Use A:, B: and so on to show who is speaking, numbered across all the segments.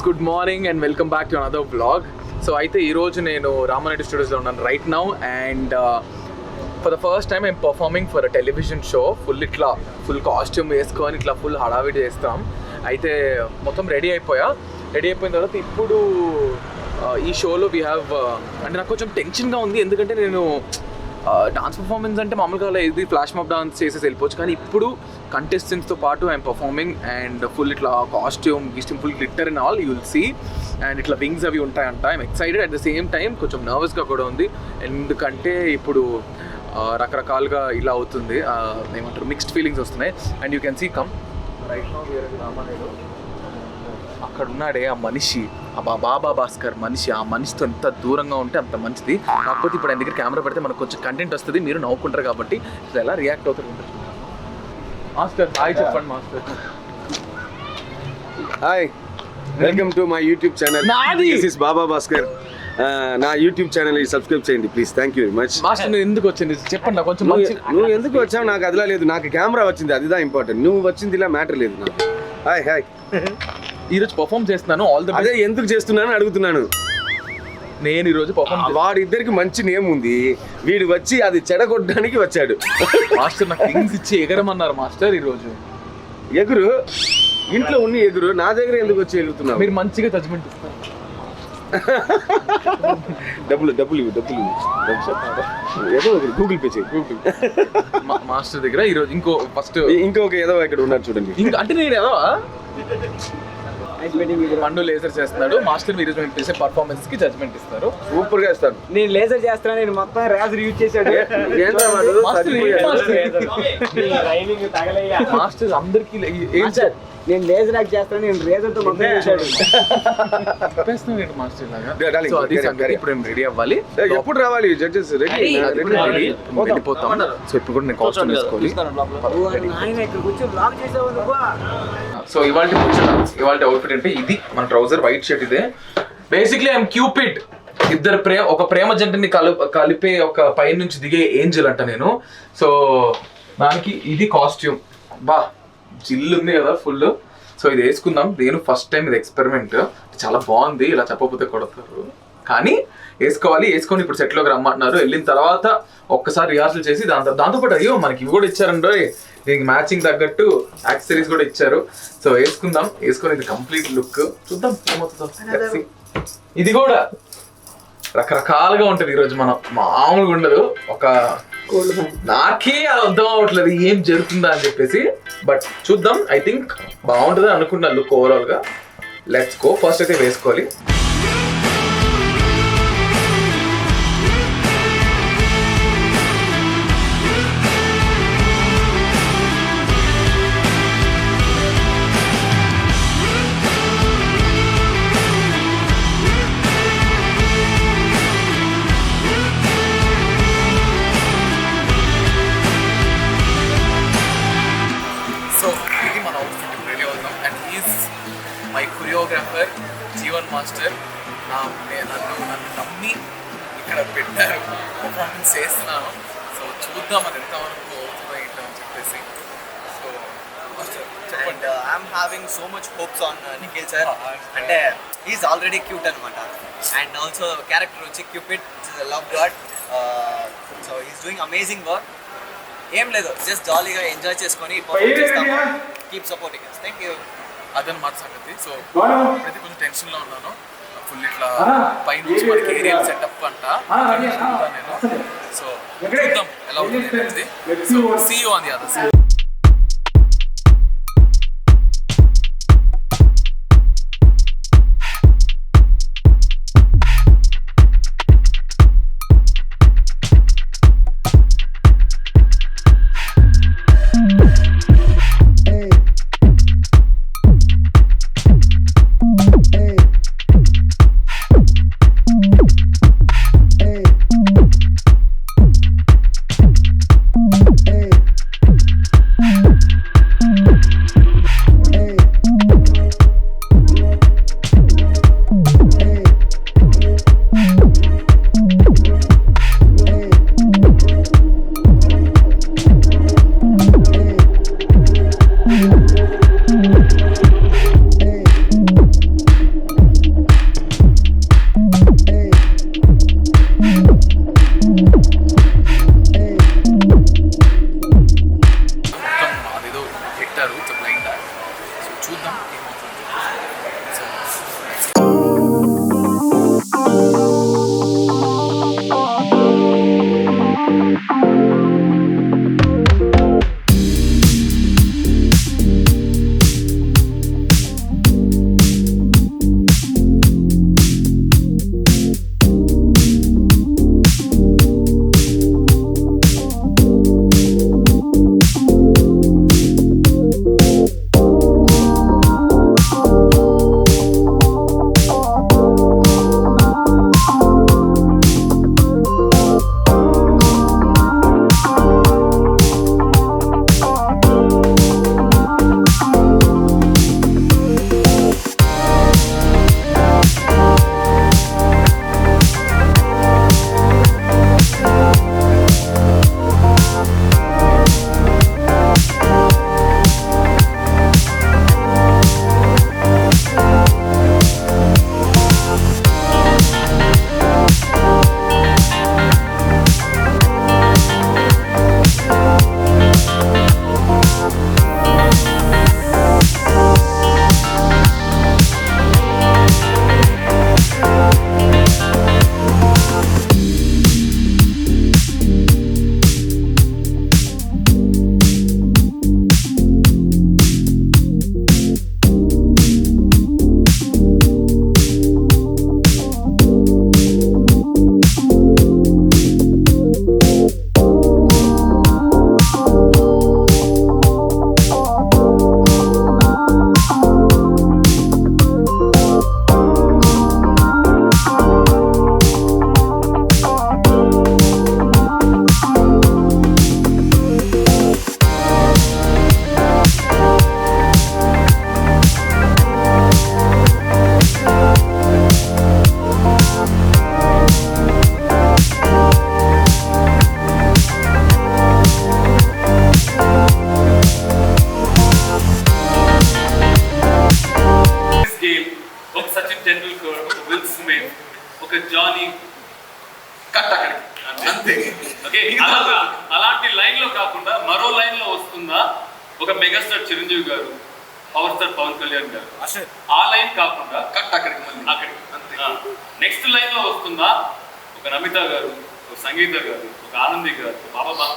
A: Good morning and welcome back to another vlog. So అయితే ఈరోజు నేను రామారెడ్డి స్టూడియోస్లో ఉన్నాను right now and for the first time I'm performing for a television show. Full costume వేసుకొని ఇట్లా full హడావిడి చేస్తాం. అయితే మొత్తం రెడీ అయిపోయిన తర్వాత ఇప్పుడు ఈ షోలో వీ హ్యావ్ అంటే నాకు కొంచెం టెన్షన్గా ఉంది, ఎందుకంటే నేను డాన్స్ పర్ఫార్మెన్స్ అంటే మామూలుగా ఇది ఫ్లాష్ మాబ్ డాన్స్ చేసేసి వెళ్ళిపోవచ్చు, కానీ ఇప్పుడు కంటెస్టెంట్స్తో పాటు ఐఎమ్ పర్ఫార్మింగ్ అండ్ ఫుల్ ఇట్లా costume full glitter and all you will see. And ఇట్లా వింగ్స్ అవి ఉంటాయంట. I'm excited, at the same time కొంచెం నర్వస్గా కూడా ఉంది, ఎందుకంటే ఇప్పుడు రకరకాలుగా ఇలా అవుతుంది, ఏమంటారు మిక్స్డ్ ఫీలింగ్స్ వస్తున్నాయి. And you can see come right now Ramareddy అక్కడ ఉన్నాడే ఆ మనిషి, ఆ బాబా భాస్కర్ మనిషి, ఆ మనిషితో ఎంత దూరంగా ఉంటే అంత మంచిది. కాకపోతే ఇప్పుడు ఆయన దగ్గర కెమెరా పెడితే మనకు కొంచెం కంటెంట్ వస్తుంది, మీరు నవ్వుకుంటారు కాబట్టి ఇది ఎలా రియాక్ట్ అవుతారు. మాస్టర్ హాయ్ చెప్పండి. Master
B: hi, welcome to my YouTube channel. This is Baba Bhaskar. నా యూట్యూబ్ ఛానల్ సబ్స్క్రైబ్ చేయండి please. Thank you very much.
A: Master నువ్వు ఎందుకు వచ్చింది చెప్పండి నాకు కొంచెం.
B: నువ్వు ఎందుకు వచ్చావు నాకు అదిలా లేదు, నాకు కెమెరా వచ్చింది, అదిదా ఇంపార్టెంట్. నువ్వు వచ్చింది ఇలా మ్యాటర్ లేదు నాకు. హాయ్ హాయ్,
A: ఈరోజు పర్ఫామ్ చేస్తున్నాను. ఆల్ ది
B: అదే ఎందుకు చేస్తున్నాను అడుగుతున్నాను.
A: నేను ఈరోజు పర్ఫామ్
B: వాడిద్దరికి మంచి నేమ్ ఉంది, వీడు వచ్చి అది చెడగొట్టడానికి వచ్చాడు.
A: మాస్టర్ నాకు థింగ్స్ ఇచ్చి ఎగరమన్నారు మాస్టర్. ఈరోజు
B: ఎగురు, ఇంట్లో ఉన్ని ఎగురు, నా దగ్గర ఎందుకు వచ్చి ఎగురుతున్నావు?
A: మీరు మంచిగా జడ్జ్మెంట్ ఇస్తారు.
B: డబ్బులు ఏదో గూగుల్ పే చేయి. గూగుల్
A: మాస్టర్ దగ్గర ఈరోజు
B: ఇంకొక ఏదో ఇక్కడ ఉన్నారు చూడండి.
A: ఇంకా అంటే నేను ఏదో పండు లేజర్ చేస్తున్నాడు. మాస్టర్ మీరు చేసే పర్ఫార్మెన్స్ కి జడ్జ్మెంట్ ఇస్తారు.
B: సూపర్ గా ఇస్తారు.
C: నేను లేజర్ చేస్తాను, నేను మొత్తం రేజర్ యూజ్ చేశాడు.
A: మాస్టర్ అందరికి ఏం సార్
C: నేను లేజర్ యాక్ట్ చేస్తాను, నేను రేజర్ తో మొత్తం చేశాడు.
A: మాస్టర్ లాగా ఇప్పుడు రెడీ అవ్వాలి.
B: ఎప్పుడు రావాలి జడ్జెస్?
A: వెళ్ళిపోతాం. సో ఇప్పుడు కూడా నేను కాస్ట్యూమ్ వేసుకోవాలి.
C: ఆయన ఇక్కడికి వచ్చి బ్లాగ్ చేసేవాళ్ళు.
A: సో ఇవాళ అవుట్ఫిట్ అంటే ఇది మన ట్రౌజర్, వైట్ షర్ట్. ఇదే బేసిక్లీ ఐఎమ్ క్యూపిడ్. ఒక ప్రేమ జంటని కలిపే ఒక పై నుంచి దిగే ఏంజల్ అంట నేను. సో దానికి ఇది కాస్ట్యూమ్ బా జిల్లు ఉంది కదా ఫుల్. సో ఇది వేసుకుందాం. నేను ఫస్ట్ టైం ఇది ఎక్స్పెరిమెంట్, చాలా బాగుంది. ఇలా చెప్పకపోతే కొడతారు, కానీ వేసుకొని ఇప్పుడు సెట్లోకి రమ్మంటున్నారు. వెళ్ళిన తర్వాత ఒక్కసారి రిహార్సల్ చేసి దాంతోపాటు అయ్యో మనకి ఇవి కూడా ఇచ్చారండి, దీనికి మ్యాచింగ్ తగ్గట్టు యాక్సెసరీస్ కూడా ఇచ్చారు. సో వేసుకొని ఇది కంప్లీట్ లుక్ చూద్దాం ఏమవుతుందో. ఇది కూడా రకరకాలుగా ఉంటుంది ఈరోజు, మనం మామూలుగా ఉండదు. నాకే అర్థం అవ్వట్లేదు ఏం జరుగుతుందా అని చెప్పేసి, బట్ చూద్దాం. ఐ థింక్ బాగుంటుంది అనుకున్నా లుక్ ఓవరాల్ గా. Let's go. ఫస్ట్ అయితే వేసుకోవాలి. మై కొరియోగ్రాఫర్ జీవన్ మాస్టర్ నన్ను నమ్మి ఇక్కడ పెట్టారు, పర్ఫార్మెన్స్ చేస్తున్నాను. సో చూద్దాం అది ఎంతవరకు అవుతుందో ఏంటో అని చెప్పేసి. సో మాస్టర్ చెప్పండి.
D: I'm having so much hopes on Nikhil sir. అంటే ఈజ్ ఆల్రెడీ క్యూట్ అనమాట, అండ్ ఆల్సో క్యారెక్టర్ వచ్చి Cupid, love God. So is doing amazing work. ఏం లేదు, జస్ట్ జాలీగా ఎంజాయ్ చేసుకొని పర్ఫార్మ్ చేస్తాము. Keep supporting us. Thank you.
A: అదనమాట సంగతి. సో ఇప్పుడైతే కొంచెం టెన్షన్లో ఉన్నాను. ఫుల్ ఇట్లా పైనుంచి మనకి ఏరియల్ సెటప్ అంట నేను. సో చూద్దాం ఎలా అవుతుంది అనేది. So see you on the other side.
E: ఒక జానీ
A: కట్ అక్కడికి అంతే.
E: ఓకే, అలాంటి లైన్ లో కాకుండా మరో లైన్ లో వస్తుందా ఒక మెగాస్టార్ చిరంజీవి గారు, పవర్ స్టార్ పవన్ కళ్యాణ్ గారు, ఆ లైన్ కాకుండా
A: కట్ అక్కడికి మళ్ళీ
E: అక్కడికి
A: అంతే.
E: నెక్స్ట్ లైన్ లో వస్తుందా ఒక నమిత గారు, ఒక సంగీత గారు, ఒక ఆనంది గారు, బాబా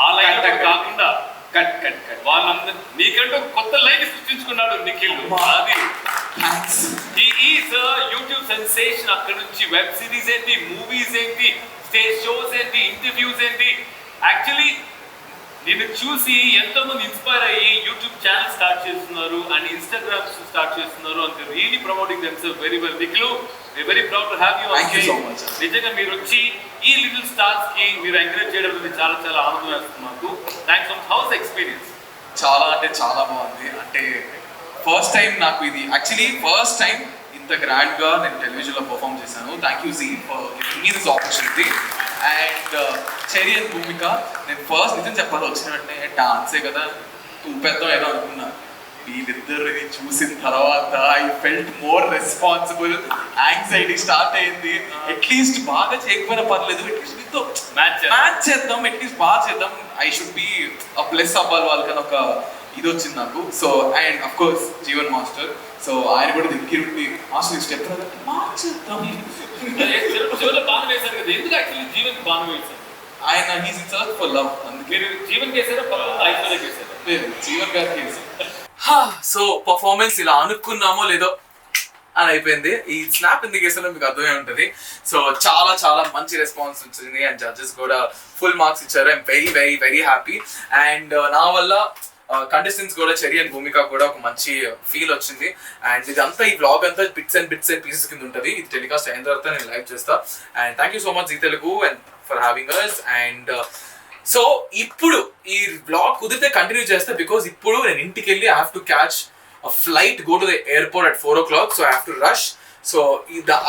E: ఆ లైన్ కాకుండా
A: కట్ కట్ కట్
E: వాళ్ళందరూ నీకంటూ ఒక కొత్త లైన్ సృష్టించుకున్నాడు నిఖిల్. అది యూట్యూబ్ సెన్సేషన్. అక్కడ నుంచి వెబ్ సిరీస్ ఏంటి, మూవీస్ ఏంటి, స్టేజ్ షోస్ ఏంటి, ఇంటర్వ్యూస్ ఏంటి. యాక్చువల్లీ నిన్ను చూసి ఎంతో మంది ఇన్స్పైర్ అయ్యి యూట్యూబ్ ఛానల్ స్టార్ట్ చేస్తున్నారు అండ్ ఇన్స్టాగ్రామ్ స్టార్ట్ చేస్తున్నారు. And really promoting themselves very well. Nikhil, we very proud to have you on stage. నిజంగా మీరు వచ్చి ఈ లిటిల్ స్టార్స్ కి మీరు ఎంకరేజ్ చేయడం అనేది చాలా చాలా ఆనందం వేస్తుంది మాకు. Thanks for house experience.
A: చాలా అంటే చాలా బాగుంది. అంటే ఫస్ట్ టైం నాకు ఇది యాక్చువల్లీ ఫస్ట్ టైం ఇంత గ్రాండ్గా నేను టెలివిజన్లో పర్ఫామ్ చేశాను. Thank you ji for giving me this opportunity. And Cherry and Bhumika, నేను ఫస్ట్ నిజం చెప్పాలి వచ్చిన వెంటనే డాన్సే కదా ఊపేద్దాం ఏదో అనుకున్నా. వీళ్ళిద్దరిని చూసిన తర్వాత I felt more responsible. Anxiety start అయింది. అట్లీస్ట్ బాగా చేయకపోయినా పర్లేదు, అట్లీస్ట్ మీతో మ్యాచ్ చేద్దాం, అట్లీస్ట్ బాగా చేద్దాం. ఐ షుడ్ బి ప్లస్ అవ్వాలి వాళ్ళకని ఒక ఇది వచ్చింది నాకు. So and of course Jeevan master, so ఆయన కూడా దగ్గరుండి మాస్టర్ స్టెప్ మార్చేద్దాం.
E: చివరిలో బాగా వేశారు కదా, ఎందుకు యాక్చువల్లీ జీవన్ బాగా వేశారు?
A: ఆయన he's in search for love. అందుకే
E: మీరు జీవన్ చేశారా, పక్కన ఐశ్వర్య చేశారా?
A: లేదు, జీవన్ గారికి వేశారు. సో పర్ఫార్మెన్స్ ఇలా అనుకున్నామో లేదో అని అయిపోయింది. ఈ స్నాప్ ఎందుకు వేసాలో మీకు అర్థమే ఉంటుంది. సో చాలా చాలా మంచి రెస్పాన్స్ వచ్చింది అండ్ జడ్జెస్ కూడా ఫుల్ మార్క్స్ ఇచ్చారు. I'm very very very happy. And నా వల్ల కంటెస్టెంట్స్ కూడా చెరీ అండ్ భూమిక కూడా ఒక మంచి ఫీల్ వచ్చింది. అండ్ ఇదంతా ఈ వ్లాగ్ అంతా బిట్స్ అండ్ పీసెస్ కింద ఉంటుంది. ఇది టెలికాస్ట్ అయిన తర్వాత నేను లైవ్ చేస్తా. And thank you so much Zee Telugu and for having us. And so ఇప్పుడు ఈ వ్లాగ్ కుదిరితే కంటిన్యూ చేస్తా, బికాస్ ఇప్పుడు నేను ఇంటికి వెళ్ళి I have to catch a flight, go to the airport at 4 o'clock, so I have to rush. So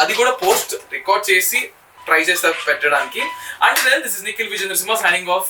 A: అది కూడా పోస్ట్ రికార్డ్ చేసి ట్రై చేస్తా పెట్టడానికి. Until then, this is Nikhil Vijay Narasimha signing off.